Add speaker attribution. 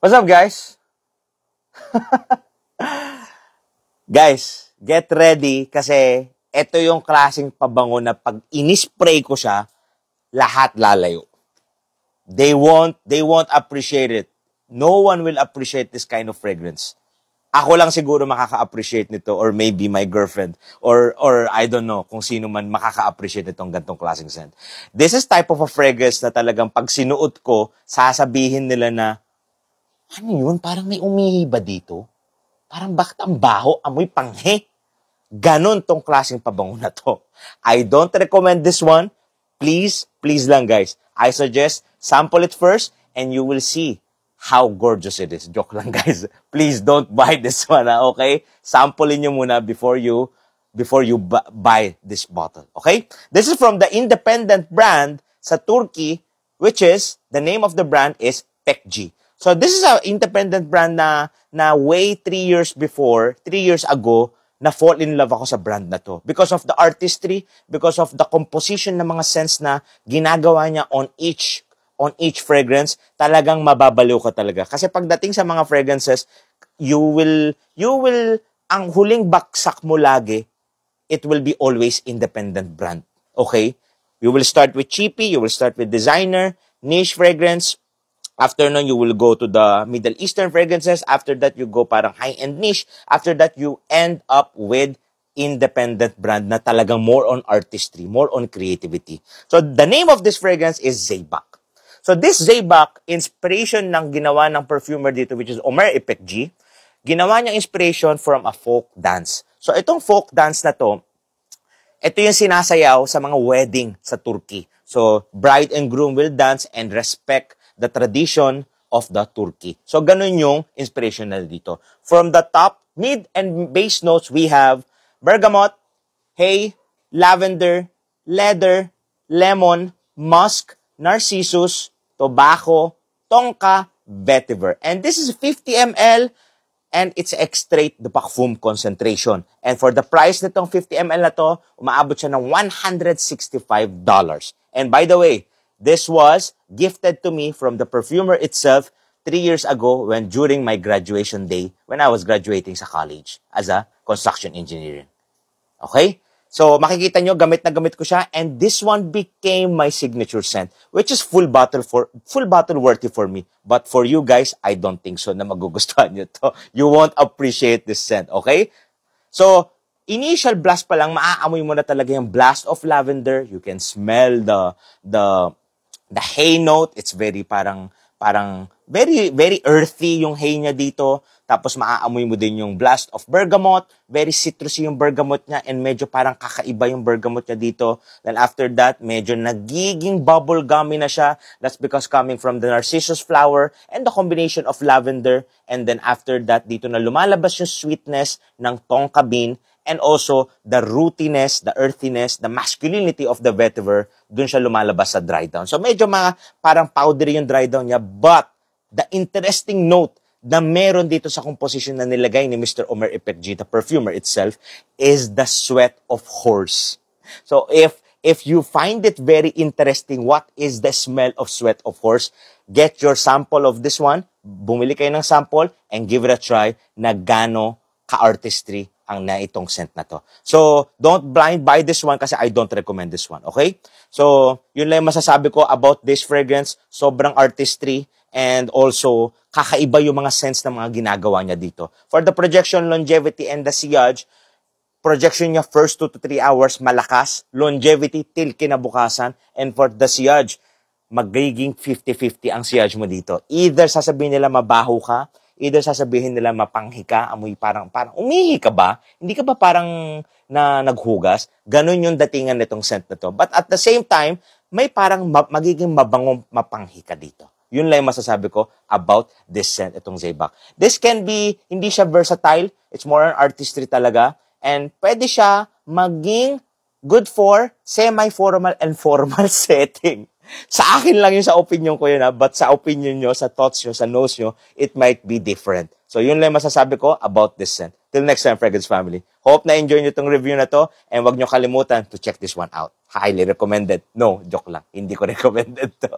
Speaker 1: What's up, guys? Guys, get ready kasi ito yung klaseng pabango na pag inispray ko siya, lahat lalayo. They won't appreciate it. No one will appreciate this kind of fragrance. Ako lang siguro makaka-appreciate nito, or maybe my girlfriend, or I don't know kung sino man makaka-appreciate itong gantong klaseng scent. This is type of a fragrance na talagang pag sinuot ko, sasabihin nila na, ano yun? Parang may umihi ba dito? Parang bakit ang baho? Amoy panghe? Ganon tong klaseng pabango na to. I don't recommend this one. Please lang guys. I suggest sample it first and you will see how gorgeous it is. Joke lang guys. Please don't buy this one, okay? Samplein nyo muna before you buy this bottle, okay? This is from the independent brand sa Turkey, which is, the name of the brand is Pekji. So this is an independent brand na way 3 years ago, na fall in love ako sa brand na to. Because of the artistry, because of the composition ng mga scents na ginagawa niya on each fragrance, talagang mababaliw ka talaga. Kasi pagdating sa mga fragrances, you will, ang huling baksak mo lagi, it will be always independent brand. Okay? You will start with cheapy, you will start with designer, niche fragrance. After nun, you will go to the Middle Eastern fragrances. After that, you go parang high-end niche. After that, you end up with independent brand na talagang more on artistry, more on creativity. So, the name of this fragrance is Zeybak. So, this Zeybak, inspiration ng ginawa ng perfumer dito, which is Ömer İpekçi, ginawa niyang inspiration from a folk dance. So, itong folk dance na to, ito yung sinasayaw sa mga wedding sa Turkey. So, bride and groom will dance and respect the tradition of the Turkey. So, ganun yung inspirational dito. From the top, mid and base notes, we have bergamot, hay, lavender, leather, lemon, musk, narcissus, tobacco, tonka, vetiver. And this is 50 ml and it's extrait de parfum concentration. And for the price nitong 50 ml na to, umaabot siya ng $165. And by the way, this was gifted to me from the perfumer itself 3 years ago during my graduation day when I was graduating sa college as a construction engineer. Okay? So, makikita nyo, gamit na gamit ko siya, and this one became my signature scent, which is full bottle worthy for me. But for you guys, I don't think so na magugustuhan nyo to. You won't appreciate this scent, okay? So, initial blast pa lang, maaamoy mo na talaga yung blast of lavender. You can smell the hay note. It's very parang very earthy yung hay niya dito. Tapos maaamoy mo din yung blast of bergamot. Very citrusy yung bergamot niya and medyo parang kakaiba yung bergamot niya dito. Then after that, medyo nagiging bubble gummy na siya. That's because coming from the narcissus flower and the combination of lavender. And then after that, dito na lumalabas yung sweetness ng tonka bean. And also, the rootiness, the earthiness, the masculinity of the vetiver, dun siya lumalabas sa dry down. So, medyo parang powdery yung dry down niya. But, the interesting note na meron dito sa composition na nilagay ni Mr. Ömer İpekçi, the perfumer itself, is the sweat of horse. So, if you find it very interesting, what is the smell of sweat of horse, get your sample of this one, bumili kayo ng sample, and give it a try na gano ka-artistry ang na itong scent na to. So, don't blind buy this one kasi I don't recommend this one, okay? So, yun lang masasabi ko about this fragrance. Sobrang artistry and also kakaiba yung mga scents na mga ginagawa niya dito. For the projection, longevity, and the sillage, projection niya first 2 to 3 hours, malakas. Longevity, till kinabukasan. And for the sillage, magiging 50-50 ang sillage mo dito. Either sasabihin nila mabaho ka, either sasabihin nila mapanghi ka, amoy parang umihi ka ba? Hindi ka ba parang na naghugas? Ganun yung datingan nitong scent na to. But at the same time, may parang magiging mabangong mapanghi ka dito. Yun lang yung masasabi ko about this scent, itong Zeybak. This can be, hindi siya versatile. It's more on artistry talaga. And pwede siya maging good for semi-formal and formal setting. Sa akin lang yun, sa opinion ko yun, but sa opinion nyo, sa thoughts nyo, sa nose nyo, it might be different. So yun lang masasabi ko about this scent. Till next time, Fragrance Family. Hope na enjoy nyo itong review na to, and wag nyo kalimutan to check this one out. Highly recommended. No, joke lang. Hindi ko recommended to.